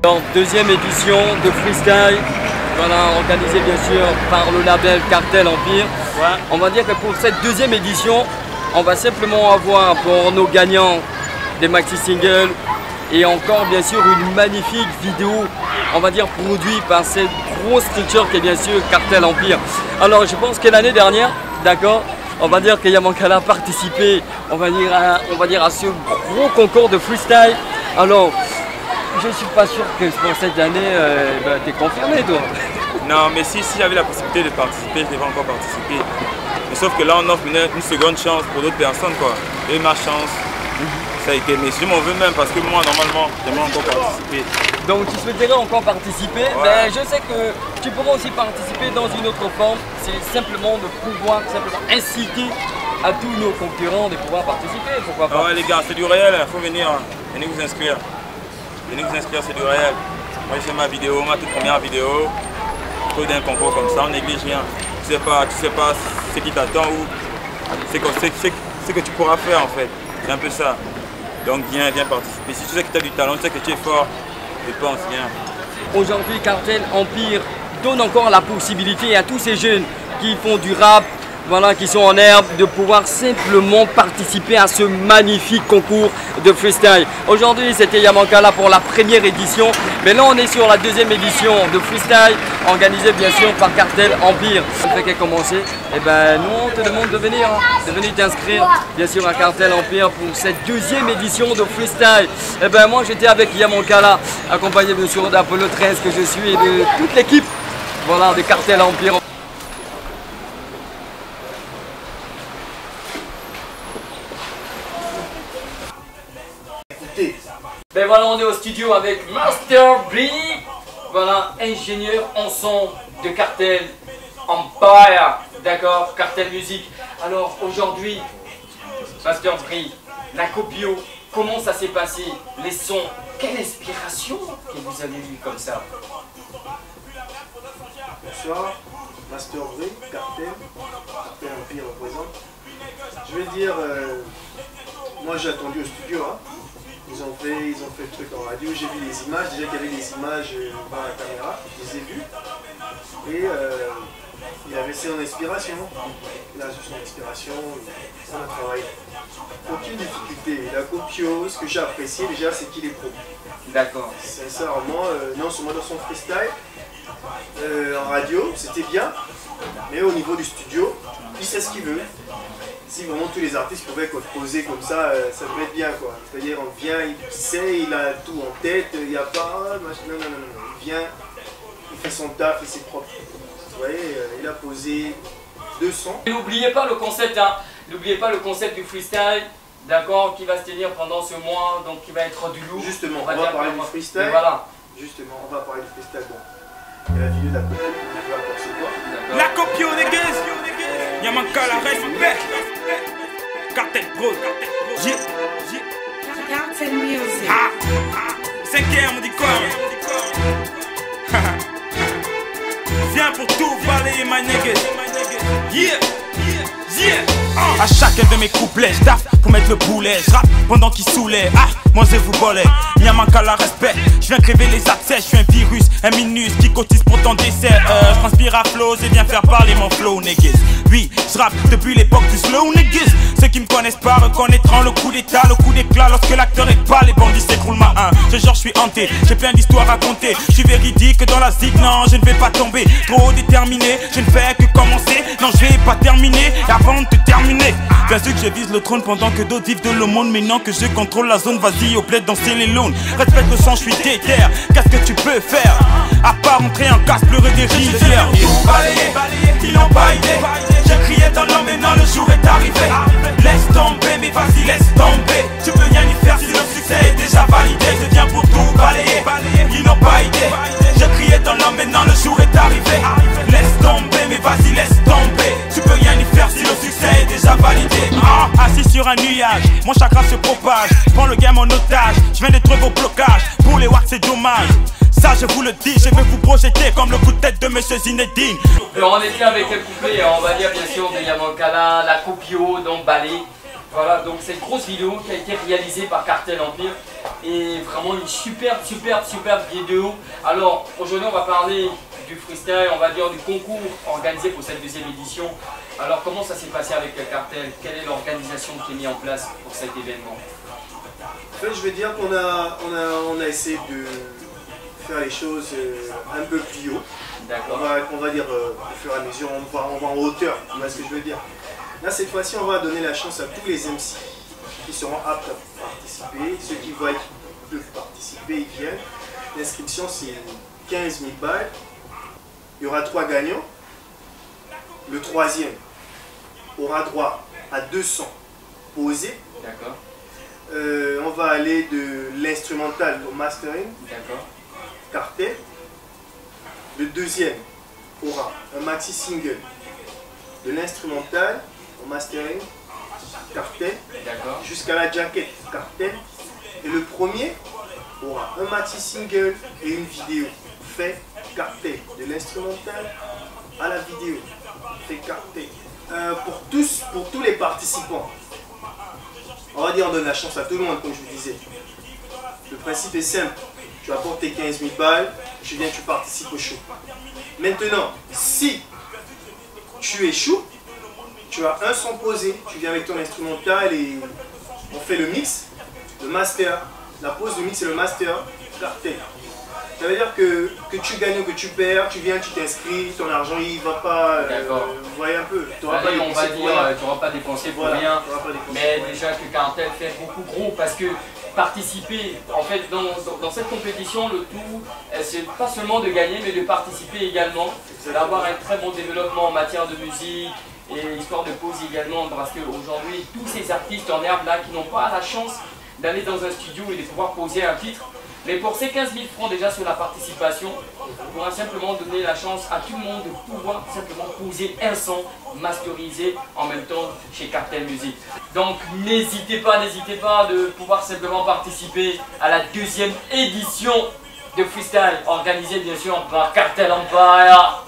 Alors, deuxième édition de freestyle, voilà, organisée bien sûr par le label Cartel Empire. Ouais. On va dire que pour cette deuxième édition, on va simplement avoir pour nos gagnants des maxi singles et encore bien sûr une magnifique vidéo, on va dire produite par cette grosse structure qui est bien sûr Cartel Empire. Alors je pense que l'année dernière, d'accord, on va dire que Yamankala a participé, on va dire à ce gros concours de freestyle. Alors je suis pas sûr que pour cette année, tu es confirmé toi. Non, mais si j'avais la possibilité de participer, je devais encore participer. Mais sauf que là, on offre une seconde chance pour d'autres personnes, quoi. Et ma chance, ça a été. Mais je m'en veux même parce que moi, normalement, j'aimerais encore participer. Donc, tu souhaiterais encore participer, ouais. Mais je sais que tu pourras aussi participer dans une autre forme. C'est simplement de pouvoir inciter à tous nos concurrents de pouvoir participer. Pourquoi pas? Ouais, les gars, c'est du réel, il faut venir. Venez vous inscrire. Venez vous inscrire, c'est du réel. Moi, j'ai fait ma vidéo, ma toute première vidéo. Autour d'un concours comme ça, on néglige rien. Tu sais pas ce qui t'attend ou ce que tu pourras faire en fait. C'est un peu ça. Donc viens participer. Si tu sais que tu as du talent, tu sais que tu es fort, je pense, viens. Aujourd'hui, Cartel Empire donne encore la possibilité à tous ces jeunes qui font du rap, voilà, qui sont en herbe, de pouvoir simplement participer à ce magnifique concours de freestyle. Aujourd'hui, c'était Yamankala pour la première édition, mais là on est sur la deuxième édition de freestyle, organisée bien sûr par Cartel Empire. Ça fait qu'à commencer, et ben nous on te demande de venir t'inscrire bien sûr à Cartel Empire pour cette deuxième édition de freestyle. Et ben moi j'étais avec Yamankala, accompagné bien sûr d'Apollo 13 que je suis et de toute l'équipe, voilà, de Cartel Empire. Ben voilà, on est au studio avec Master B, voilà, ingénieur en son de Cartel Empire, d'accord, Cartel Musique. Alors aujourd'hui, Master B, la copio, comment ça s'est passé, les sons, quelle inspiration que vous avez eu comme ça? Bonsoir, Master B, Cartel Empire représente. Je vais dire, moi j'ai attendu au studio, hein. Ils ont fait le truc en radio, j'ai vu les images, déjà qu'il y avait des images par la caméra, je les ai vues. Et il avait son inspiration. Il a son inspiration, on a travaillé. Aucune difficulté. La copio, ce que j'ai apprécié déjà, c'est qu'il est pro. D'accord. Sincèrement, non seulement dans son freestyle, en radio, c'était bien, mais au niveau du studio, il sait ce qu'il veut. Si vraiment tous les artistes pouvaient poser comme ça devrait être bien quoi. C'est-à-dire on vient, il sait, il a tout en tête, il n'y a pas, non, il vient, il fait son taf et c'est propre. Vous voyez, il a posé 200. N'oubliez pas le concept, hein. N'oubliez pas le concept du freestyle, d'accord, qui va se tenir pendant ce mois, donc qui va être du lourd. Justement, on va parler du freestyle. Voilà. Justement, on va parler du freestyle. Bon. Il y a la vidéo de la copie, on va apercevoir. La copie au négus, Yamankala respect. Cartel Pro, Cartel Music. 5e, on dit quoi? Viens pour tout balayer, my niggas. Yeah. À chacun de mes couplets, je taffe pour mettre le boulet. Je rappe pendant qu'il saoulait. Mangez-vous bolet. Yamankala respect. Je viens crever les accès. Je suis un virus, un minus qui cotise pour ton décès. Je transpire à flow et viens faire parler mon flow, niggas. Oui, je rappe depuis l'époque du slow, niggas. Ceux qui me connaissent pas reconnaîtront le coup d'état, le coup d'éclat. Lorsque l'acteur est pas, les bandits s'écroulent ma 1. Je genre, je suis hanté. J'ai plein d'histoires à raconter. Je suis véridique dans la zig. Non, je ne vais pas tomber. Trop déterminé. Je ne fais que commencer. Non, je vais pas terminer. Et avant de te terminer, bien sûr que je vise le trône pendant que d'autres vivent de l'aumône. Mais non, que je contrôle la zone. Vas-y, au plaid, danser les lawns. Respecte le sang, je suis déter. Qu'est-ce que tu peux faire à part entrer en casse, pleurer des rivières? Tout balayer, ils n'ont pas idée. J'ai crié dans l'homme, maintenant le jour est arrivé. Laisse tomber, mais vas-y, laisse tomber. Tu peux rien y faire si le succès est déjà validé. Je viens pour tout balayer, ils n'ont pas idée. J'ai crié dans l'homme, maintenant le jour est arrivé. Laisse tomber, mais vas-y, laisse tomber. Tu peux rien y faire si le succès est déjà validé. Assis sur un nuage, mon chakra se propage. Prends le game en otage, je viens d'être vos blocages. Pour les wax, c'est dommage. Ça je vous le dis, je vais vous projeter comme le coup de tête de Monsieur Zinedine. Alors on était avec un couplet, on va dire bien sûr de Yamankala, la copio, donc Balé. Voilà, donc cette grosse vidéo qui a été réalisée par Cartel Empire et vraiment une superbe vidéo. Alors aujourd'hui on va parler du freestyle, on va dire du concours organisé pour cette deuxième édition. Alors comment ça s'est passé avec le Cartel? Quelle est l'organisation qui est mise en place pour cet événement? En fait, je vais dire qu'on a essayé de faire les choses un peu plus haut. D'accord. On va dire au fur et à mesure, on va en hauteur, tu vois ce que je veux dire. Là, cette fois-ci, on va donner la chance à tous les MC qui seront aptes à participer. Ceux qui voient qu'ils peuvent participer, ils viennent. L'inscription, c'est 15 000 balles. Il y aura 3 gagnants. Le troisième aura droit à 200 posés. D'accord. On va aller de l'instrumental au mastering. D'accord. Cartel. Le deuxième aura un maxi single de l'instrumental au mastering, Cartel, jusqu'à la jaquette, Cartel. Et le premier aura un maxi single et une vidéo fait Cartel, de l'instrumental à la vidéo fait Cartel. Pour tous les participants, on va dire on donne la chance à tout le monde, comme je vous disais. Le principe est simple. Tu apportes tes 15 000 balles, tu viens, tu participes au show. Maintenant, si tu échoues, tu as un son posé, tu viens avec ton instrumental et on fait le mix, le master. La pause de mix et le master, Cartel. Ça veut dire que tu gagnes ou que tu perds, tu viens, tu t'inscris, ton argent il va pas. Vous voyez un peu. Tu n'auras pas dépensé pour rien. Mais déjà que Cartel fait beaucoup gros parce que participer, en fait, dans cette compétition, le tout, c'est pas seulement de gagner, mais de participer également, d'avoir un très bon développement en matière de musique et histoire de pause également, parce qu'aujourd'hui, tous ces artistes en herbe là qui n'ont pas la chance d'aller dans un studio et de pouvoir poser un titre, mais pour ces 15 000 francs déjà sur la participation, on pourra simplement donner la chance à tout le monde de pouvoir simplement poser un son masterisé en même temps chez Cartel Music. Donc n'hésitez pas de pouvoir simplement participer à la deuxième édition de freestyle organisée bien sûr par Cartel Empire.